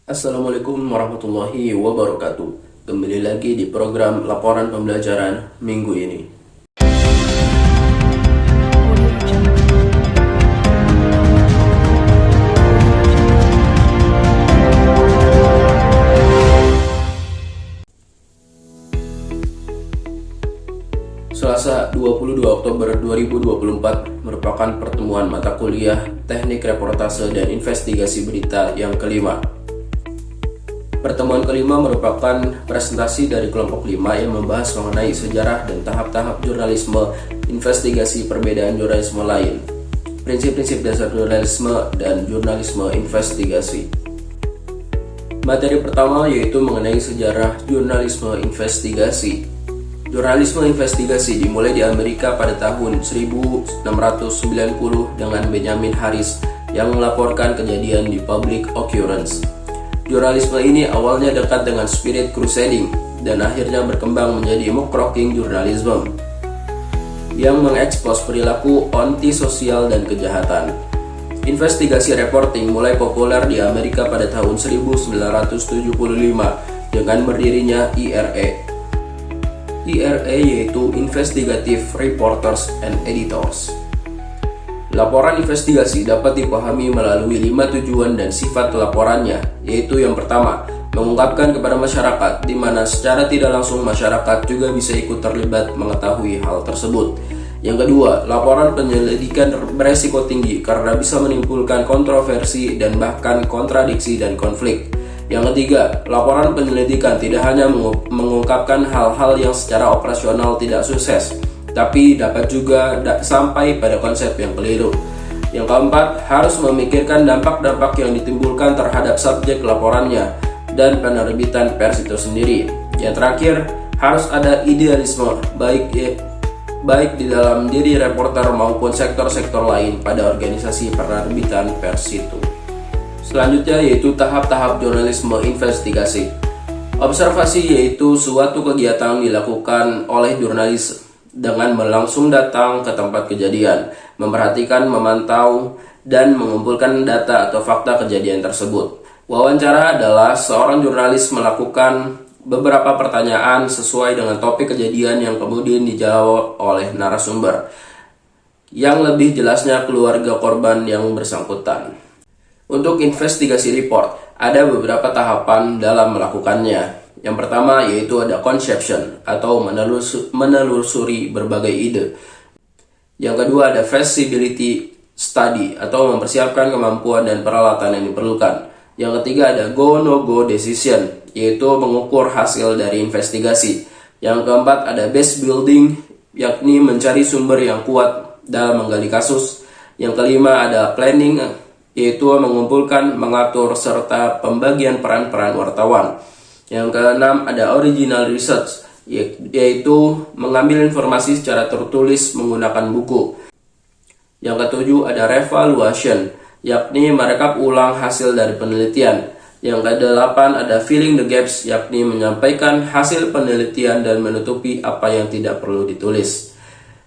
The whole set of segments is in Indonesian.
Assalamualaikum warahmatullahi wabarakatuh. Kembali lagi di program laporan pembelajaran minggu ini. Selasa 22 Oktober 2024 merupakan pertemuan mata kuliah Teknik Reportase dan Investigasi Berita yang kelima. Pertemuan kelima merupakan presentasi dari kelompok 5 yang membahas mengenai sejarah dan tahap-tahap jurnalisme investigasi perbedaan jurnalisme lain, prinsip-prinsip dasar jurnalisme dan jurnalisme investigasi. Materi pertama yaitu mengenai sejarah jurnalisme investigasi. Jurnalisme investigasi dimulai di Amerika pada tahun 1690 dengan Benjamin Harris yang melaporkan kejadian di public occurrence. Jurnalisme ini awalnya dekat dengan spirit crusading dan akhirnya berkembang menjadi muckrocking journalism yang mengekspos perilaku antisosial dan kejahatan. Investigasi reporting mulai populer di Amerika pada tahun 1975 dengan berdirinya IRA. IRA yaitu Investigative Reporters and Editors. Laporan investigasi dapat dipahami melalui 5 tujuan dan sifat laporannya, yaitu yang pertama, mengungkapkan kepada masyarakat, di mana secara tidak langsung masyarakat juga bisa ikut terlibat mengetahui hal tersebut. Yang kedua, laporan penyelidikan beresiko tinggi karena bisa menimbulkan kontroversi dan bahkan kontradiksi dan konflik. Yang ketiga, laporan penyelidikan tidak hanya mengungkapkan hal-hal yang secara operasional tidak sukses, tapi dapat juga sampai pada konsep yang keliru. Yang keempat, harus memikirkan dampak-dampak yang ditimbulkan terhadap subjek laporannya dan penerbitan pers itu sendiri. Yang terakhir, harus ada idealisme baik di dalam diri reporter maupun sektor-sektor lain pada organisasi penerbitan pers itu. Selanjutnya yaitu tahap-tahap jurnalisme investigasi. Observasi yaitu suatu kegiatan dilakukan oleh jurnalis dengan langsung datang ke tempat kejadian, memperhatikan, memantau, dan mengumpulkan data atau fakta kejadian tersebut. Wawancara adalah seorang jurnalis melakukan beberapa pertanyaan sesuai dengan topik kejadian yang kemudian dijawab oleh narasumber, yang lebih jelasnya keluarga korban yang bersangkutan. Untuk investigasi report, ada beberapa tahapan dalam melakukannya. Yang pertama yaitu ada conception atau menelusuri berbagai ide. Yang kedua ada feasibility study atau mempersiapkan kemampuan dan peralatan yang diperlukan. Yang ketiga ada go-no-go decision, yaitu mengukur hasil dari investigasi. Yang keempat ada base building, yakni mencari sumber yang kuat dalam menggali kasus. Yang kelima ada planning, yaitu mengumpulkan, mengatur, serta pembagian peran-peran wartawan. Yang keenam ada original research, yaitu mengambil informasi secara tertulis menggunakan buku. Yang ketujuh ada revaluation, yakni merekap ulang hasil dari penelitian. Yang kedelapan ada filling the gaps, yakni menyampaikan hasil penelitian dan menutupi apa yang tidak perlu ditulis.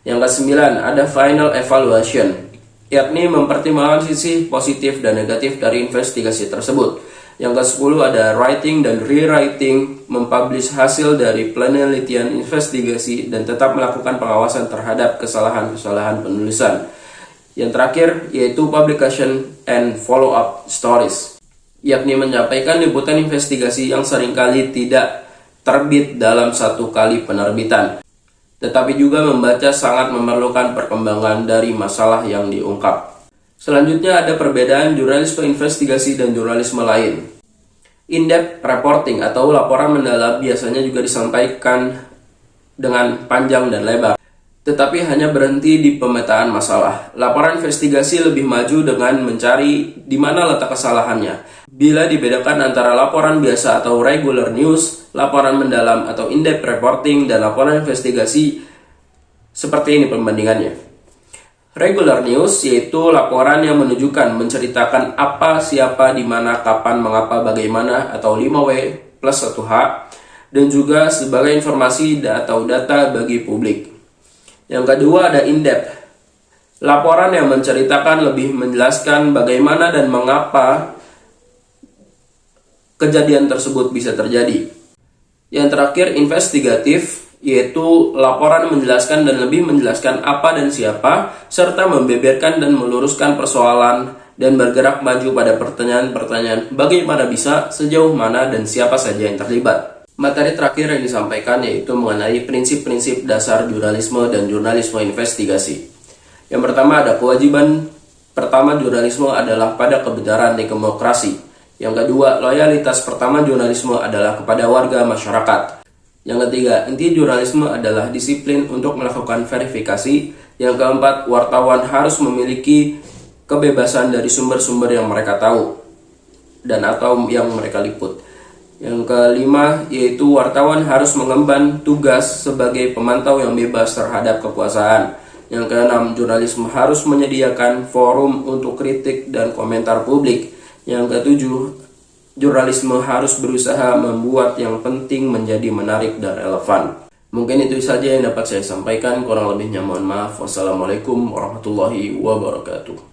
Yang kesembilan ada final evaluation, yakni mempertimbangkan sisi positif dan negatif dari investigasi tersebut. Yang ke-10 ada writing dan rewriting, mempublish hasil dari penelitian investigasi dan tetap melakukan pengawasan terhadap kesalahan-kesalahan penulisan. Yang terakhir yaitu publication and follow-up stories, yakni menyampaikan liputan investigasi yang seringkali tidak terbit dalam satu kali penerbitan, tetapi juga membaca sangat memerlukan perkembangan dari masalah yang diungkap. Selanjutnya ada perbedaan jurnalisme investigasi dan jurnalisme lain. In-depth reporting atau laporan mendalam biasanya juga disampaikan dengan panjang dan lebar, tetapi hanya berhenti di pemetaan masalah. Laporan investigasi lebih maju dengan mencari di mana letak kesalahannya. Bila dibedakan antara laporan biasa atau regular news, laporan mendalam atau in-depth reporting, dan laporan investigasi, seperti ini perbandingannya. Regular news yaitu laporan yang menunjukkan, menceritakan apa, siapa, di mana, kapan, mengapa, bagaimana, atau 5W plus 1H, dan juga sebagai informasi atau data bagi publik. Yang kedua ada in-depth, laporan yang menceritakan lebih menjelaskan bagaimana dan mengapa kejadian tersebut bisa terjadi. Yang terakhir, investigatif, yaitu laporan menjelaskan dan lebih menjelaskan apa dan siapa, serta membeberkan dan meluruskan persoalan dan bergerak maju pada pertanyaan-pertanyaan bagaimana bisa, sejauh mana, dan siapa saja yang terlibat. Materi terakhir yang disampaikan yaitu mengenai prinsip-prinsip dasar jurnalisme dan jurnalisme investigasi. Yang pertama ada kewajiban pertama jurnalisme adalah pada kebenaran dan demokrasi. Yang kedua, loyalitas pertama jurnalisme adalah kepada warga masyarakat. Yang ketiga, inti jurnalisme adalah disiplin untuk melakukan verifikasi. Yang keempat, wartawan harus memiliki kebebasan dari sumber-sumber yang mereka tahu dan atau yang mereka liput. Yang kelima, yaitu wartawan harus mengemban tugas sebagai pemantau yang bebas terhadap kekuasaan. Yang keenam, jurnalisme harus menyediakan forum untuk kritik dan komentar publik. Yang ketujuh, jurnalisme harus berusaha membuat yang penting menjadi menarik dan relevan. Mungkin itu saja yang dapat saya sampaikan, kurang lebihnya mohon maaf. Wassalamualaikum warahmatullahi wabarakatuh.